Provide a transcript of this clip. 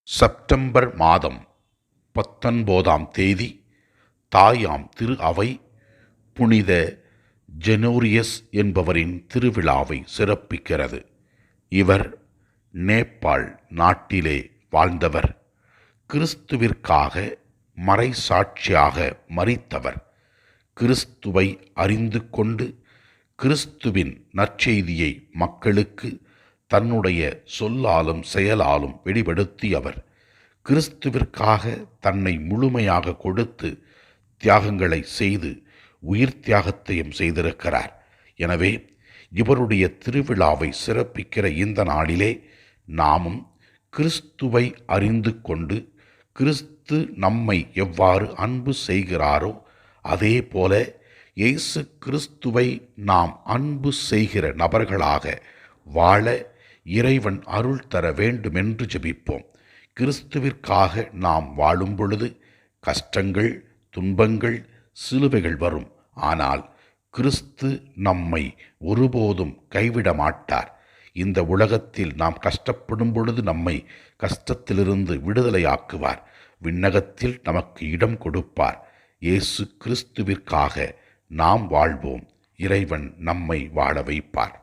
September மாதம் 19ஆம் தேதி தாயாம் திரு அவை புனித ஜெனோரியஸ் என்பவரின் திருவிழாவை சிறப்பிக்கிறது. இவர் நேபாள் நாட்டிலே வாழ்ந்தவர். கிறிஸ்துவிற்காக மறைசாட்சியாக மரித்தவர். கிறிஸ்துவை அறிந்து கொண்டு கிறிஸ்துவின் நற்செய்தியை மக்களுக்கு தன்னுடைய சொல்லாலும் செயலாலும் வெளிப்படுத்தியவர். கிறிஸ்துவிற்காக தன்னை முழுமையாக கொடுத்து தியாகங்களை செய்து உயிர் தியாகத்தையும் செய்திருக்கிறார். எனவே இவருடைய திருவிழாவை சிறப்பிக்கிற இந்த நாளிலே நாமும் கிறிஸ்துவை அறிந்து கொண்டு கிறிஸ்து நம்மை எவ்வாறு அன்பு செய்கிறாரோ அதே போல இயேசு கிறிஸ்துவை நாம் அன்பு செய்கிற நபர்களாக வாழ இறைவன் அருள் தர வேண்டுமென்று ஜெபிப்போம். கிறிஸ்துவிற்காக நாம் வாழும் பொழுது கஷ்டங்கள், துன்பங்கள், சிலுவைகள் வரும். ஆனால் கிறிஸ்து நம்மை ஒருபோதும் கைவிட மாட்டார். இந்த உலகத்தில் நாம் கஷ்டப்படும் பொழுது நம்மை கஷ்டத்திலிருந்து விடுதலையாக்குவார். விண்ணகத்தில் நமக்கு இடம் கொடுப்பார். இயேசு கிறிஸ்துவிற்காக நாம் வாழ்வோம். இறைவன் நம்மை வாழ வைப்பார்.